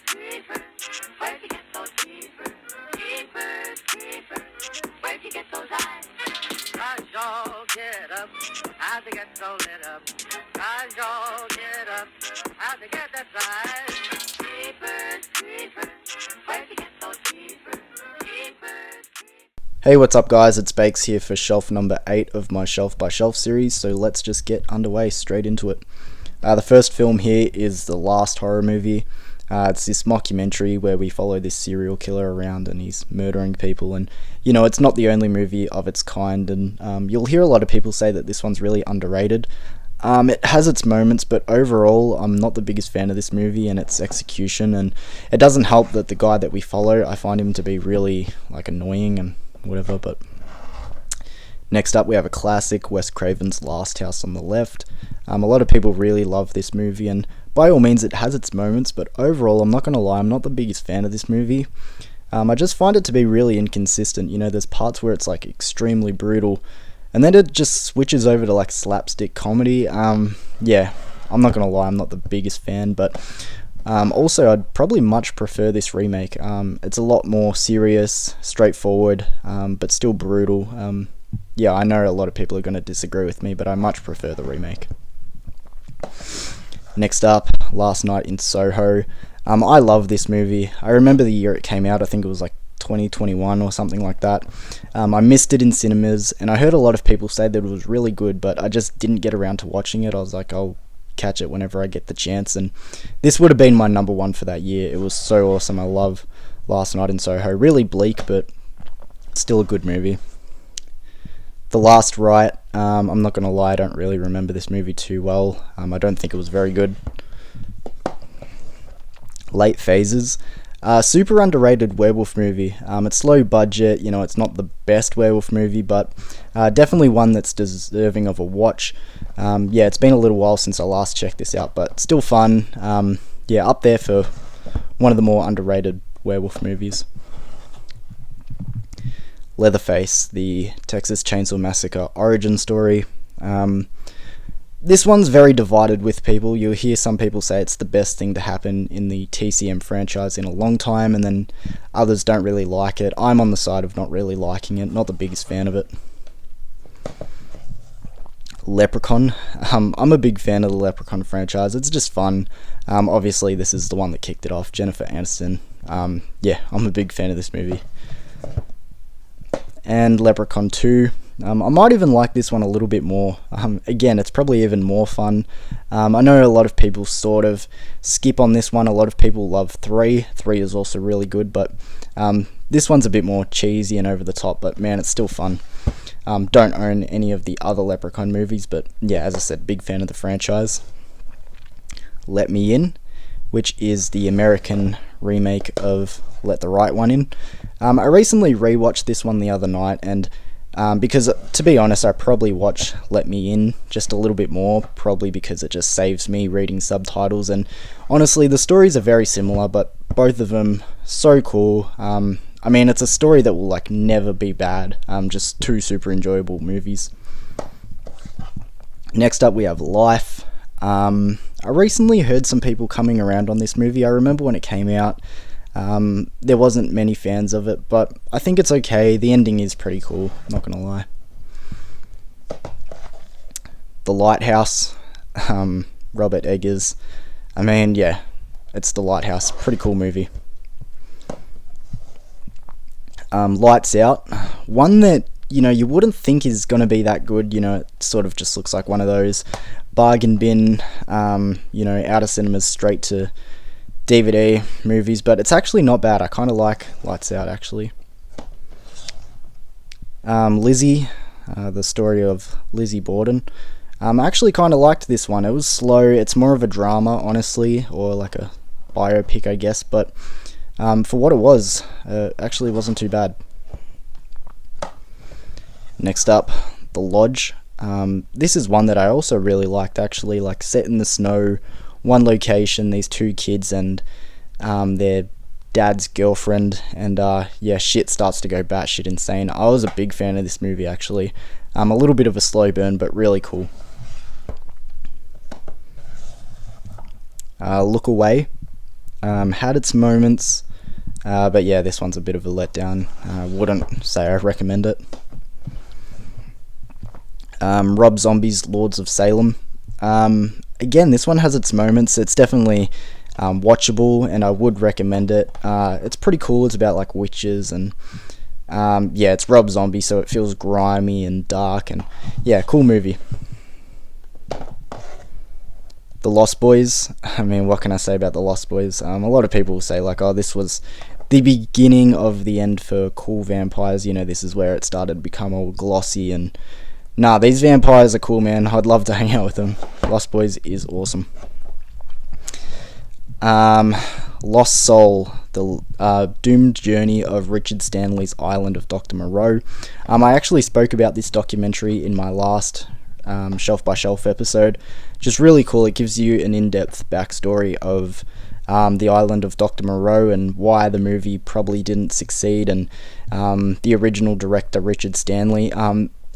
creepers, where'd you get those creepers? Creepers, creepers, where'd you get those eyes? Cause y'all get up, how'd they get so lit up? Cause y'all get up, how'd they get that size? Creepers, creepers, where'd you get those creepers? Creepers. Hey, what's up guys, it's Bakes here for shelf number 8 of my Shelf by Shelf series, so let's just get underway straight into it. The first film here is The Last Horror Movie. It's this mockumentary where we follow this serial killer around and he's murdering people, and you know, it's not the only movie of its kind, and you'll hear a lot of people say that this one's really underrated. It has its moments, but overall I'm not the biggest fan of this movie and its execution, and it doesn't help that the guy that we follow, I find him to be really annoying and whatever. But next up we have a classic, Wes Craven's Last House on the Left. A lot of people really love this movie, and by all means it has its moments, but overall I'm not going to lie, I'm not the biggest fan of this movie. I just find it to be really inconsistent. You know, there's parts where it's extremely brutal, and then it just switches over to slapstick comedy. Yeah, I'm not going to lie, I'm not the biggest fan, but also I'd probably much prefer this remake. It's a lot more serious, straightforward, but still brutal. Yeah, I know a lot of people are going to disagree with me, but I much prefer the remake. Next up, Last Night in Soho. I love this movie. I remember the year it came out, I think it was 2021 or something like that. I missed it in cinemas, and I heard a lot of people say that it was really good, but I just didn't get around to watching it. I was like, I'll catch it whenever I get the chance, and this would have been my number one for that year. It was so awesome. I love Last Night in Soho. Really bleak, but still a good movie. The Last Rite. I'm not gonna lie, I don't really remember this movie too well. I don't think it was very good. Late Phases. Super underrated werewolf movie. It's low budget, you know, it's not the best werewolf movie, but definitely one that's deserving of a watch. Yeah, it's been a little while since I last checked this out, but still fun. Yeah, up there for one of the more underrated werewolf movies. Leatherface, the Texas Chainsaw Massacre origin story. This one's very divided with people. You'll hear some people say it's the best thing to happen in the TCM franchise in a long time, and then others don't really like it. I'm on the side of not really liking it, not the biggest fan of it. Leprechaun. I'm a big fan of the Leprechaun franchise. It's just fun. Obviously this is the one that kicked it off, Jennifer Aniston. Yeah, I'm a big fan of this movie. And Leprechaun 2. I might even like this one a little bit more. Again, it's probably even more fun. I know a lot of people sort of skip on this one. A lot of people love 3. 3 is also really good, but this one's a bit more cheesy and over the top, but man, it's still fun. Don't own any of the other Leprechaun movies, but yeah, as I said, big fan of the franchise. Let Me In, which is the American remake of Let the Right One In. I recently rewatched this one the other night, and because, to be honest, I probably watch Let Me In just a little bit more, probably because it just saves me reading subtitles, and honestly, the stories are very similar, but both of them so cool. I mean, it's a story that will never be bad. Just two super enjoyable movies. Next up we have Life. I recently heard some people coming around on this movie. I remember when it came out, there wasn't many fans of it, but I think it's okay. The ending is pretty cool, not gonna lie. The Lighthouse, Robert Eggers. I mean, yeah, it's The Lighthouse, pretty cool movie. Lights Out, one that, you know, you wouldn't think is gonna be that good. You know, it sort of just looks like one of those bargain bin, you know, out of cinemas straight to DVD movies, but it's actually not bad. I kind of like Lights Out, actually. Lizzie, the story of Lizzie Borden. I actually kind of liked this one. It was slow. It's more of a drama, honestly, or like a biopic, I guess, but for what it was, actually wasn't too bad. Next up, The Lodge. This is one that I also really liked, actually, set in the snow, one location, these two kids and their dad's girlfriend, and yeah, shit starts to go batshit insane. I was a big fan of this movie, actually. A little bit of a slow burn, but really cool. Look Away. Had its moments, but yeah, this one's a bit of a letdown. Wouldn't say I recommend it. Rob Zombie's Lords of Salem. Again, this one has its moments. It's definitely watchable, and I would recommend it. It's pretty cool. It's about like witches, and yeah, it's Rob Zombie, so it feels grimy and dark, and yeah, cool movie. The Lost Boys. I mean, what can I say about The Lost Boys? A lot of people will say like, oh, this was the beginning of the end for cool vampires. You know, this is where it started to become all glossy, and nah, these vampires are cool, man. I'd love to hang out with them. Lost Boys is awesome. Lost Soul, the doomed journey of Richard Stanley's Island of Dr. Moreau. I actually spoke about this documentary in my last Shelf by Shelf episode. Just really cool. It gives you an in-depth backstory of the Island of Dr. Moreau and why the movie probably didn't succeed, and the original director Richard Stanley.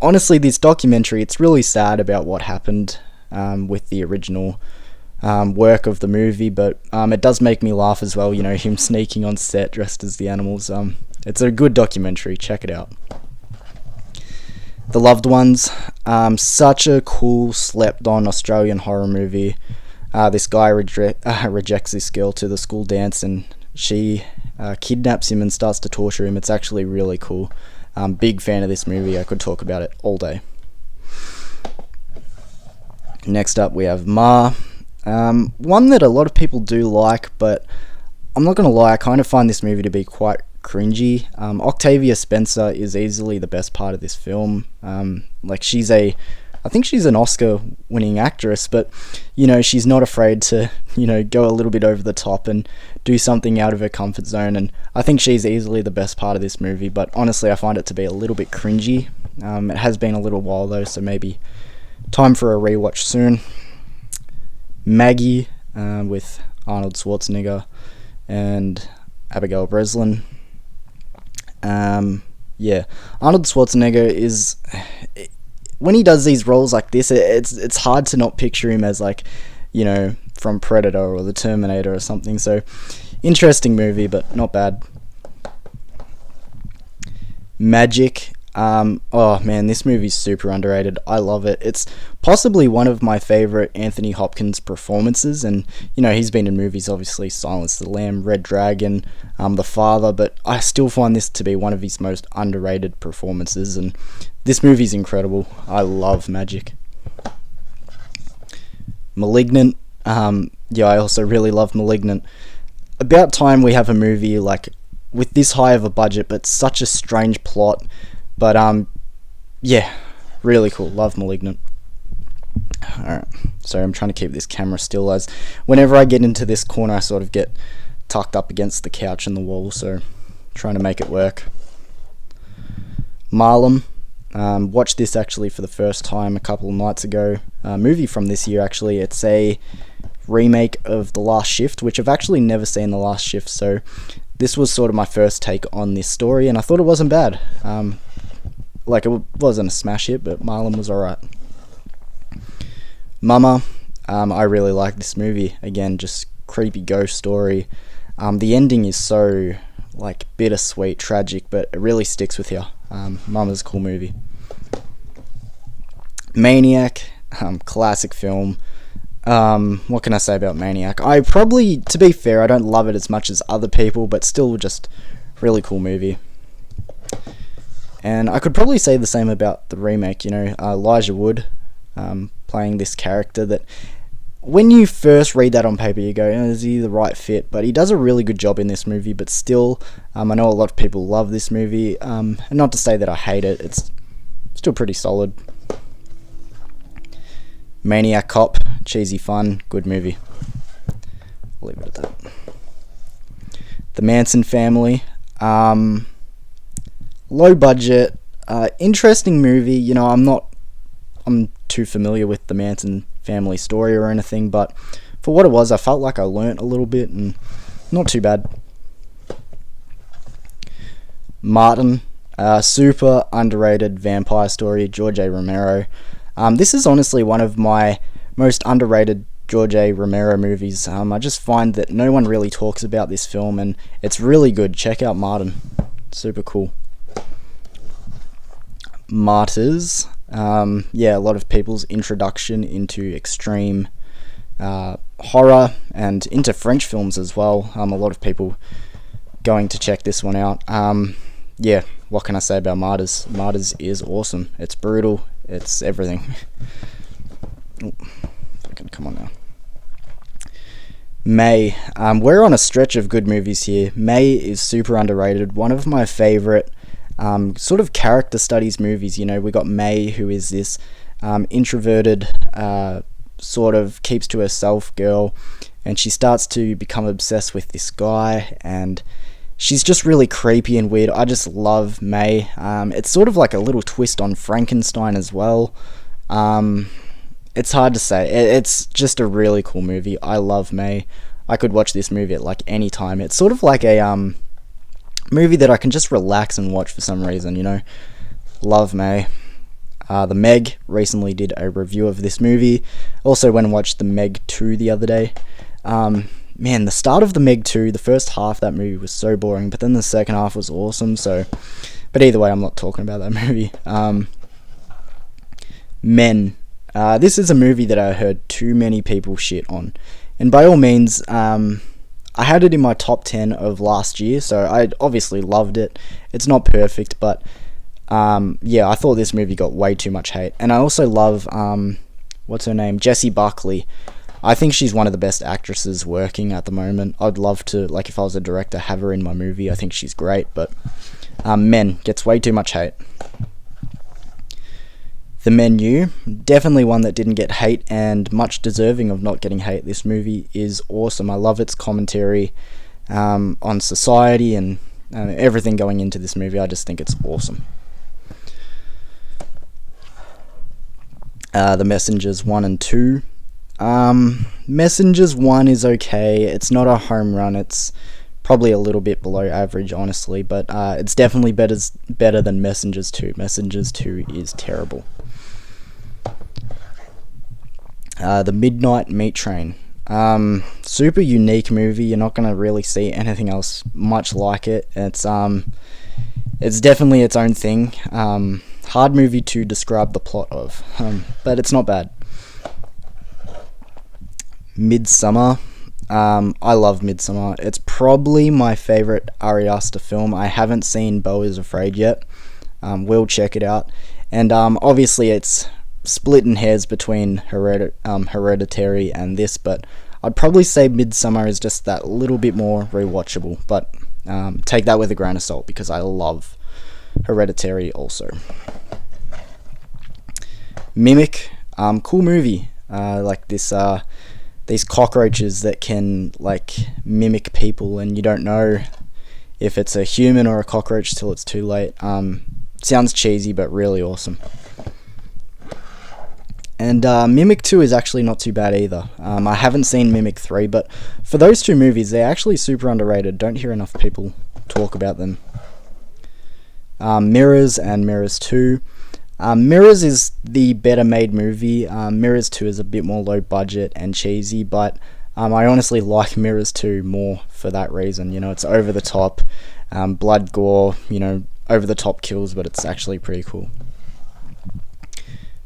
Honestly, this documentary, it's really sad about what happened with the original work of the movie, but it does make me laugh as well, you know, him sneaking on set dressed as the animals. It's a good documentary, check it out. The Loved Ones, such a cool, slept-on Australian horror movie. This guy rejects this girl to the school dance, and she kidnaps him and starts to torture him. It's actually really cool. Big fan of this movie. I could talk about it all day. Next up, we have Ma. One that a lot of people do like, but I'm not going to lie, I kind of find this movie to be quite cringy. Octavia Spencer is easily the best part of this film. I think she's an Oscar-winning actress, but, you know, she's not afraid to, you know, go a little bit over the top and do something out of her comfort zone, and I think she's easily the best part of this movie, but honestly, I find it to be a little bit cringy. It has been a little while, though, so maybe time for a rewatch soon. Maggie, with Arnold Schwarzenegger and Abigail Breslin. Yeah, Arnold Schwarzenegger is... when he does these roles like this, it's hard to not picture him as, like, you know, from Predator or The Terminator or something. So, interesting movie, but not bad. Magic. Oh man, this movie's super underrated. I love it. It's possibly one of my favourite Anthony Hopkins performances, and, you know, he's been in movies, obviously, Silence the Lamb, Red Dragon, The Father, but I still find this to be one of his most underrated performances, and this movie's incredible. I love Magic. Malignant. Yeah, I also really love Malignant. About time we have a movie, like, with this high of a budget, but such a strange plot. But, yeah, really cool. Love Malignant. Alright, sorry, I'm trying to keep this camera still, as whenever I get into this corner, I sort of get tucked up against the couch and the wall, so trying to make it work. Marlem. Watched this actually for the first time a couple of nights ago. Movie from this year, actually. It's a remake of The Last Shift, which I've actually never seen The Last Shift, so this was sort of my first take on this story, and I thought it wasn't bad. Like, it wasn't a smash hit, but Marlem was alright. Mama. I really like this movie. Again, just creepy ghost story. The ending is so, like, bittersweet, tragic, but it really sticks with you. Mama's a cool movie. Maniac. Classic film. What can I say about Maniac? To be fair, I don't love it as much as other people, but still just really cool movie. And I could probably say the same about the remake, you know, Elijah Wood playing this character that, when you first read that on paper, you go, oh, is he the right fit? But he does a really good job in this movie, but still, I know a lot of people love this movie, and not to say that I hate it, it's still pretty solid. Maniac Cop, cheesy fun, good movie. I'll leave it at that. The Manson Family, low budget, interesting movie. You know, I'm too familiar with the Manson family story or anything, but for what it was, I felt like I learnt a little bit, and not too bad. Martin, super underrated vampire story, George A. Romero. This is honestly one of my most underrated George A. Romero movies. I just find that no one really talks about this film, and it's really good. Check out Martin. Super cool. Martyrs. Yeah, a lot of people's introduction into extreme horror and into French films as well. A lot of people going to check this one out. Yeah, what can I say about Martyrs? Martyrs is awesome. It's brutal. It's everything. Come on now. May. We're on a stretch of good movies here. May is super underrated. One of my favourite sort of character studies movies. You know, we got May, who is this introverted, sort of keeps to herself girl, and she starts to become obsessed with this guy, and she's just really creepy and weird. I just love May. It's sort of like a little twist on Frankenstein as well. It's hard to say. It's just a really cool movie. I love May. I could watch this movie at like any time. It's sort of like a movie that I can just relax and watch for some reason, you know. Love May. The Meg, recently did a review of this movie. Also went and watched The Meg 2 the other day. Man, the start of The Meg 2, the first half of that movie was so boring, but then the second half was awesome, so... But either way, I'm not talking about that movie. Men. This is a movie that I heard too many people shit on. And by all means, I had it in my top 10 of last year, so I obviously loved it. It's not perfect, but yeah, I thought this movie got way too much hate. And I also love, what's her name? Jessie Buckley. I think she's one of the best actresses working at the moment. I'd love to, like, if I was a director, have her in my movie. I think she's great, but Men gets way too much hate. The Menu, definitely one that didn't get hate and much deserving of not getting hate. This movie is awesome. I love its commentary on society and everything going into this movie. I just think it's awesome. The Messengers 1 and 2. Messengers 1 is okay. It's not a home run. It's probably a little bit below average, honestly, but it's definitely better than Messengers 2. Messengers 2 is terrible. The Midnight Meat Train. Super unique movie. You're not going to really see anything else much like it. It's definitely its own thing. Hard movie to describe the plot of, but it's not bad. Midsummer. I love Midsummer. It's probably my favourite Ari Aster film. I haven't seen Beau is Afraid yet. We'll check it out. And obviously it's splitting hairs between Hereditary and this, but I'd probably say Midsummer is just that little bit more rewatchable, but take that with a grain of salt because I love Hereditary also. Mimic, cool movie. Like this, these cockroaches that can like mimic people, and you don't know if it's a human or a cockroach till it's too late. Sounds cheesy, but really awesome. And Mimic 2 is actually not too bad either. I haven't seen Mimic 3, but for those two movies, they're actually super underrated. Don't hear enough people talk about them. Mirrors and Mirrors 2. Mirrors is the better made movie. Mirrors 2 is a bit more low budget and cheesy, but I honestly like Mirrors 2 more for that reason. You know, it's over the top, blood, gore, you know, over the top kills, but it's actually pretty cool.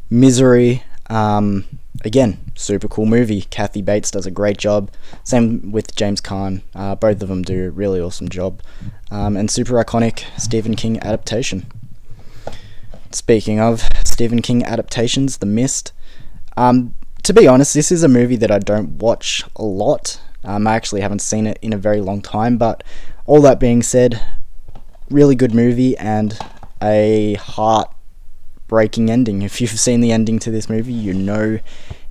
Misery, again, super cool movie. Kathy Bates does a great job. Same with James Caan. Both of them do a really awesome job. And super iconic Stephen King adaptation. Speaking of Stephen King adaptations, The Mist. To be honest, this is a movie that I don't watch a lot. I actually haven't seen it in a very long time, but all that being said, really good movie and a heart-breaking ending. If you've seen the ending to this movie, you know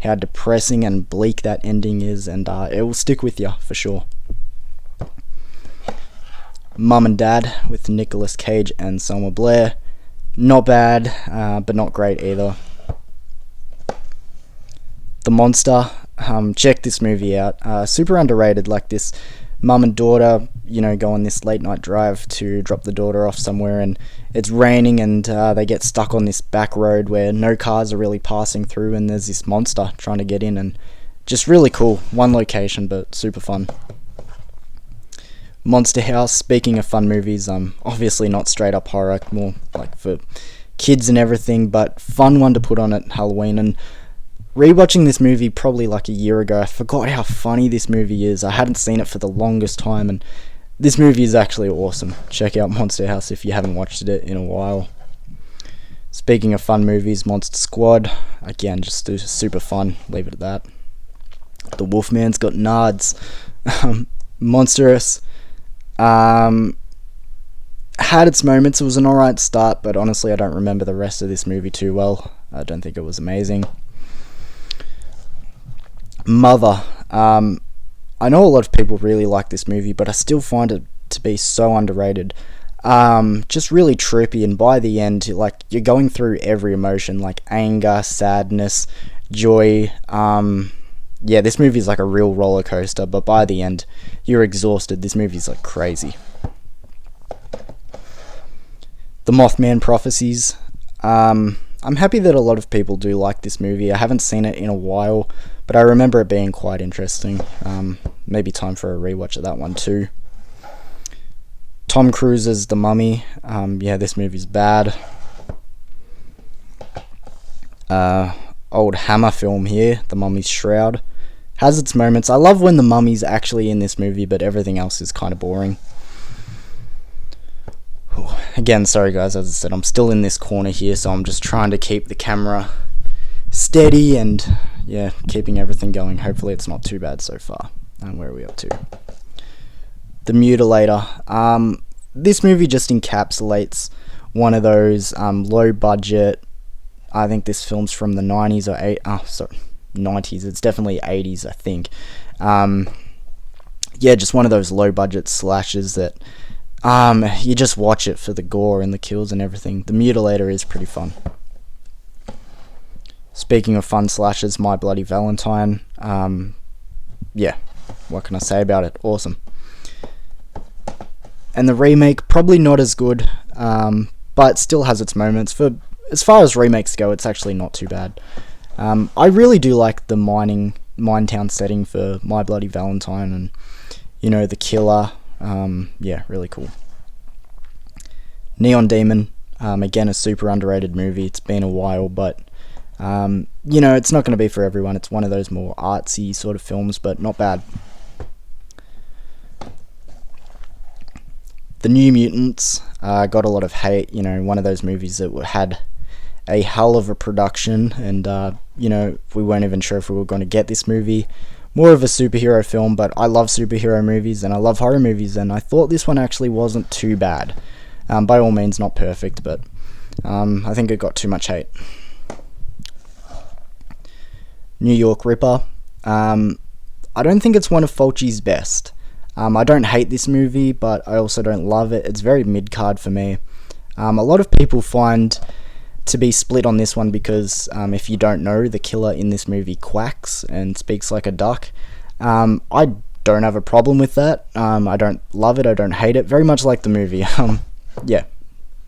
how depressing and bleak that ending is, and it will stick with you for sure. Mum and Dad with Nicolas Cage and Selma Blair. Not bad, but not great either. The Monster. Check this movie out. Super underrated. Like this mum and daughter, you know, go on this late night drive to drop the daughter off somewhere, and it's raining, and they get stuck on this back road where no cars are really passing through, and there's this monster trying to get in, and just really cool. One location, but super fun. Monster House, speaking of fun movies, obviously not straight up horror, more like for kids and everything, but fun one to put on at Halloween. And rewatching this movie probably like a year ago, I forgot how funny this movie is. I hadn't seen it for the longest time, and this movie is actually awesome. Check out Monster House if you haven't watched it in a while. Speaking of fun movies, Monster Squad, again, just super fun, leave it at that. The Wolfman's got nards. Monstrous. Had its moments. It was an alright start, but honestly I don't remember the rest of this movie too well. I don't think it was amazing. Mother. I know a lot of people really like this movie, but I still find it to be so underrated. Just really trippy, and by the end, like, you're going through every emotion, like anger, sadness, joy. Yeah, this movie is like a real roller coaster, but by the end, you're exhausted. This movie's like crazy. The Mothman Prophecies. I'm happy that a lot of people do like this movie. I haven't seen it in a while, but I remember it being quite interesting. Maybe time for a rewatch of that one too. Tom Cruise's The Mummy. Yeah, this movie's bad. Old Hammer film here, The Mummy's Shroud. Has its moments. I love when the mummy's actually in this movie, but everything else is kind of boring. Again, sorry guys, as I said, I'm still in this corner here, so I'm just trying to keep the camera steady and, yeah, keeping everything going. Hopefully it's not too bad so far. And where are we up to? The Mutilator. This movie just encapsulates one of those low budget, I think this film's from the 90s or 90s, it's definitely 80s, I think. Yeah, just one of those low budget slashes that you just watch it for the gore and the kills and everything. The Mutilator is pretty fun. Speaking of fun slashes, My Bloody Valentine. Yeah, what can I say about it? Awesome. And the remake, probably not as good, but still has its moments. For as far as remakes go, it's actually not too bad. I really do like the mine town setting for My Bloody Valentine, and, you know, the killer. Yeah, really cool. Neon Demon, again, a super underrated movie. It's been a while, but you know, it's not going to be for everyone. It's one of those more artsy sort of films, but not bad. The New Mutants got a lot of hate. You know, one of those movies that had a hell of a production, and you know, we weren't even sure if we were going to get this movie. More of a superhero film, but I love superhero movies and I love horror movies, and I thought this one actually wasn't too bad. By all means, not perfect, but I think it got too much hate. New York Ripper. I don't think it's one of Fulci's best. I don't hate this movie, but I also don't love it. It's very mid-card for me. A lot of people find to be split on this one because if you don't know, the killer in this movie quacks and speaks like a duck. I don't have a problem with that. I don't love it, I don't hate it, very much like the movie. Yeah,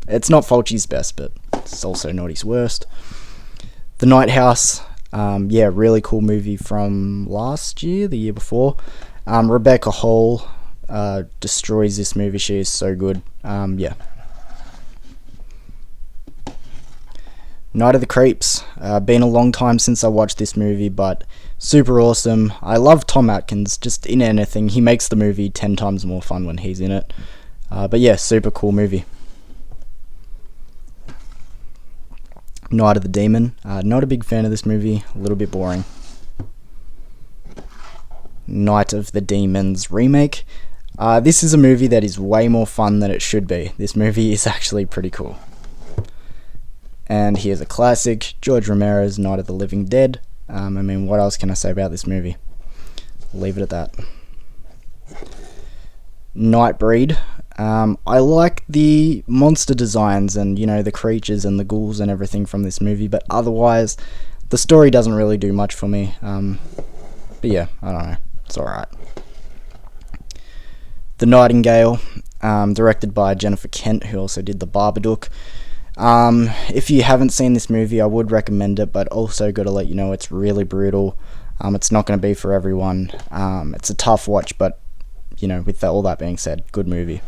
it's not Fulci's best, but it's also not his worst. The Night House, yeah, really cool movie from last year, the year before. Rebecca Hall destroys this movie. She is so good. Yeah. Night of the Creeps. Been a long time since I watched this movie, but super awesome. I love Tom Atkins, just in anything. He makes the movie 10 times more fun when he's in it. But yeah, super cool movie. Night of the Demon. Not a big fan of this movie, a little bit boring. Night of the Demons remake. This is a movie that is way more fun than it should be. This movie is actually pretty cool. And here's a classic, George Romero's Night of the Living Dead. I mean, what else can I say about this movie? Leave it at that. Nightbreed. I like the monster designs and, you know, the creatures and the ghouls and everything from this movie, but otherwise, the story doesn't really do much for me. But yeah, I don't know. It's alright. The Nightingale, directed by Jennifer Kent, who also did The Babadook. If you haven't seen this movie, I would recommend it, but also got to let you know it's really brutal. It's not going to be for everyone. It's a tough watch, but with all that being said, good movie.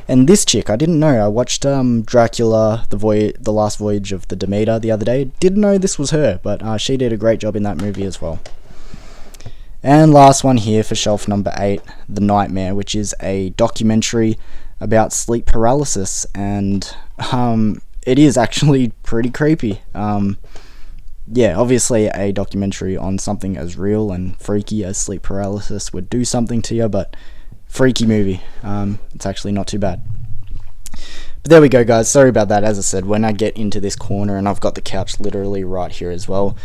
And this chick, I didn't know. I watched Dracula, the Last Voyage of the Demeter the other day. Didn't know this was her, but she did a great job in that movie as well. And last one here for shelf number 8, The Nightmare, which is a documentary about sleep paralysis, and it is actually pretty creepy. Obviously a documentary on something as real and freaky as sleep paralysis would do something to you, but freaky movie. It's actually not too bad. But there we go, guys. Sorry about that. As I said, when I get into this corner, and I've got the couch literally right here as well,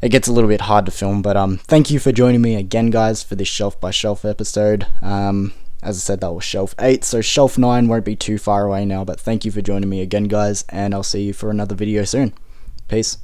it gets a little bit hard to film. But thank you for joining me again, guys, for this shelf by shelf episode. As I said, that was shelf 8, so shelf 9 won't be too far away now. But thank you for joining me again, guys, and I'll see you for another video soon. Peace.